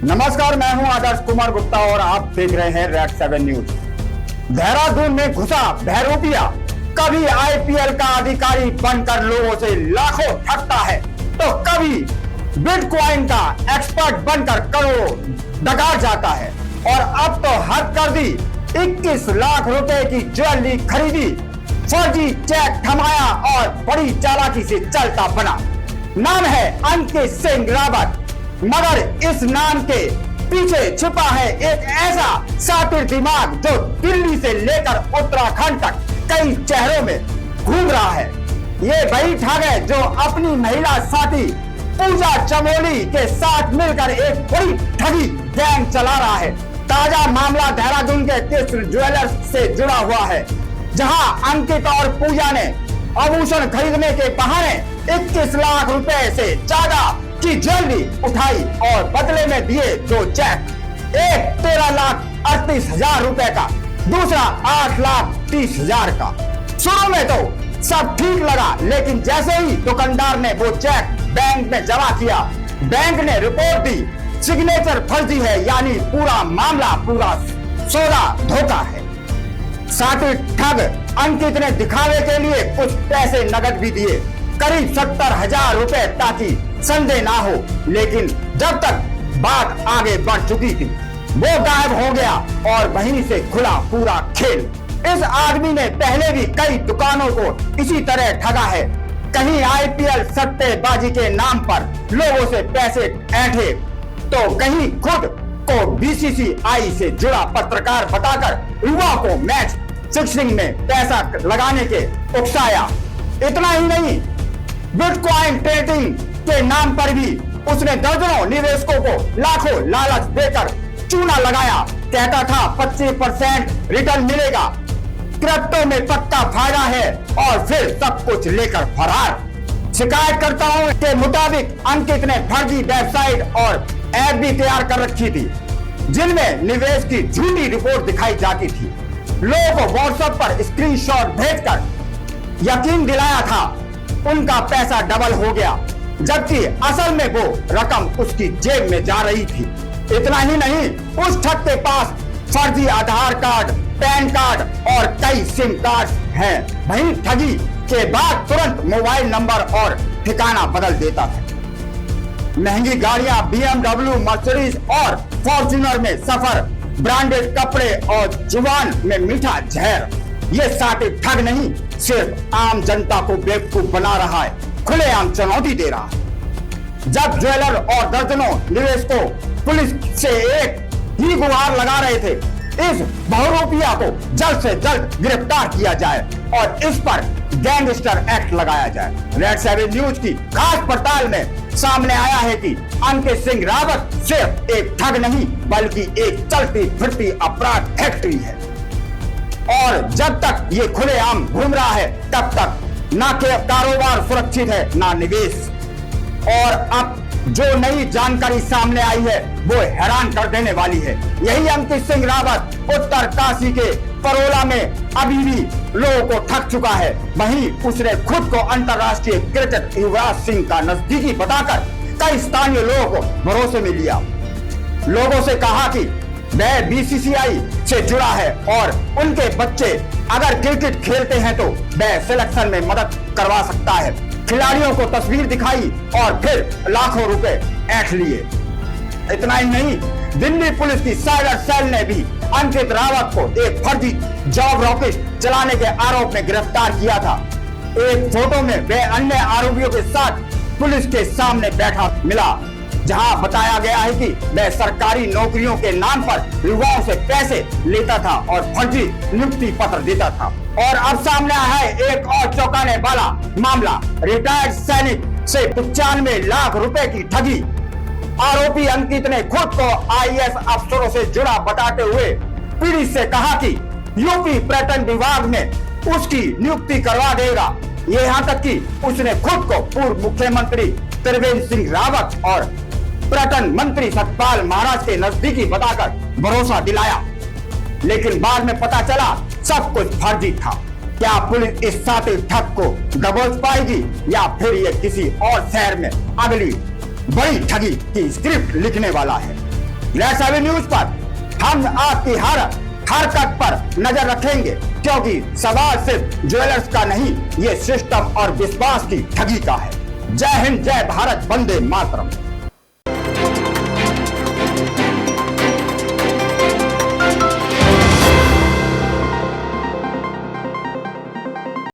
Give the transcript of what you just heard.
नमस्कार, मैं हूं आदर्श कुमार गुप्ता और आप देख रहे हैं रेड 7 न्यूज। देहरादून में घुसा बहरूपिया, कभी आईपीएल का अधिकारी बनकर लोगों से लाखों ठगता है तो कभी बिटकॉइन का एक्सपर्ट बनकर करोड़ों डकार जाता है और अब तो हद कर दी। 21 लाख रुपए की ज्वेलरी खरीदी, फर्जी चेक थमाया और बड़ी चालाकी से चलता बना। नाम है अंकित सिंह रावत, मगर इस नाम के पीछे छिपा है एक ऐसा शातिर दिमाग जो दिल्ली से लेकर उत्तराखंड तक कई शहरों में घूम रहा है। ये वही ठग है जो अपनी महिला साथी पूजा चमोली के साथ मिलकर एक बड़ी ठगी गैंग चला रहा है। ताजा मामला देहरादून के कृष्ण ज्वेलर्स से जुड़ा हुआ है, जहां अंकित और पूजा ने आभूषण खरीदने के बहाने 21 लाख रुपए से ज्यादा की ज्वेलरी उठाई और बदले में दिए 2 चेक, एक 13,38,000 रुपए का, दूसरा 8,30,000 का। शुरू में तो सब ठीक लगा, लेकिन जैसे ही दुकानदार ने वो चेक बैंक में जमा किया, बैंक ने रिपोर्ट दी सिग्नेचर फर्जी है, यानी पूरा मामला, पूरा सौदा धोखा है। साथ ही ठग अंकित ने दिखावे के लिए कुछ पैसे नकद भी दिए, करीब 70,000 रुपए, ताकि संदेह ना हो। लेकिन जब तक बात आगे बढ़ चुकी थी, वो गायब हो गया और वहीं से खुला पूरा खेल। इस आदमी ने पहले भी कई दुकानों को इसी तरह ठगा है। कहीं आईपीएल सट्टेबाजी के नाम पर लोगों से पैसे ऐंठे, तो कहीं खुद को बीसीसीआई से जुड़ा पत्रकार बताकर युवा को मैच फिक्सिंग में पैसा लगाने के उकसाया। इतना ही नहीं, बिटकॉइन ट्रेडिंग के नाम पर भी उसने दर्जनों निवेशकों को लाखों लालच देकर चूना लगाया। कहता था 25% रिटर्न मिलेगा, क्रिप्टो में पक्का फायदा है, और फिर सब कुछ लेकर फरार। शिकायतकर्ताओं के मुताबिक अंकित ने फर्जी वेबसाइट और ऐप भी तैयार कर रखी थी, जिनमें निवेश की झूठी रिपोर्ट दिखाई जाती थी। लोगों को व्हाट्सएप पर स्क्रीनशॉट भेजकर यकीन दिलाया था उनका पैसा डबल हो गया, जबकि असल में वो रकम उसकी जेब में जा रही थी। इतना ही नहीं, उस ठग के पास फर्जी आधार कार्ड, पैन कार्ड और कई सिम कार्ड हैं। वहीं ठगी के बाद तुरंत मोबाइल नंबर और ठिकाना बदल देता था। महंगी गाड़ियां, BMW, मर्सिडीज और फॉर्च्यूनर में सफर, ब्रांडेड कपड़े और जुबान में मीठा जहर। ये साथी ठग नहीं, सिर्फ आम जनता को बेवकूफ बना रहा है, खुलेआम चुनौती दे रहा है। जब ज्वेलर और दर्जनों निवेशकों पुलिस से एक ही गुहार लगा रहे थे, इस बहरूपिया को जल्द से जल्द गिरफ्तार किया जाए और इस पर गैंगस्टर एक्ट लगाया जाए। रेड 7 न्यूज की खास पड़ताल में सामने आया है कि अंकित सिंह रावत सिर्फ एक ठग नहीं, बल्कि एक चलती फिरती अपराध फैक्ट्री है। और जब तक ये खुलेआम घूम रहा है, तब तक ना कारोबार सुरक्षित है, ना निवेश। और अब जो नई जानकारी सामने आई है, वो हैरान कर देने वाली है। यही अंकित सिंह रावत उत्तर काशी के परोला में अभी भी लोगों को ठग चुका है। वहीं उसने खुद को अंतर्राष्ट्रीय क्रिकेट युवराज सिंह का नजदीकी बताकर कई स्थानीय लोगों को भरोसे में लिया। लोगों से कहा कि वह बीसीसीआई से जुड़ा है और उनके बच्चे अगर क्रिकेट खेलते हैं तो वह सिलेक्शन में मदद करवा सकता है। खिलाड़ियों को तस्वीर दिखाई और फिर लाखों रुपए ऐंठ लिए। इतना ही नहीं, दिल्ली पुलिस की साइबर सेल ने भी अंकित रावत को एक फर्जी जॉब रॉकेट चलाने के आरोप में गिरफ्तार किया था। एक फोटो में वह अन्य आरोपियों के साथ पुलिस के सामने बैठा मिला, जहां बताया गया है कि वह सरकारी नौकरियों के नाम पर युवाओं से पैसे लेता था और फर्जी नियुक्ति पत्र देता था। और अब सामने आया है एक और चौंकाने वाला मामला। रिटायर्ड सैनिक से 95 लाख रुपए की ठगी। आरोपी अंकित ने खुद को आईएएस अफसरों से जुड़ा बताते हुए पीड़ित से कहा कि यूपी पर्यटन विभाग में उसकी नियुक्ति करवा देगा। यहाँ तक कि उसने खुद को पूर्व मुख्यमंत्री त्रिवेंद्र सिंह रावत और पर्यटन मंत्री सतपाल महाराज के नजदीकी बताकर भरोसा दिलाया। लेकिन बाद में पता चला सब कुछ फर्जी था। क्या पुलिस इस साथी ठग को दबोच पाएगी या फिर ये किसी और शहर में अगली बड़ी ठगी की स्क्रिप्ट लिखने वाला है? रेड 7 न्यूज पर हम आपकी हर हरकत पर नजर रखेंगे, क्योंकि सवाल सिर्फ ज्वेलर्स का नहीं, ये सिस्टम और विश्वास की ठगी का है। जय हिंद, जय भारत, वंदे मातरम।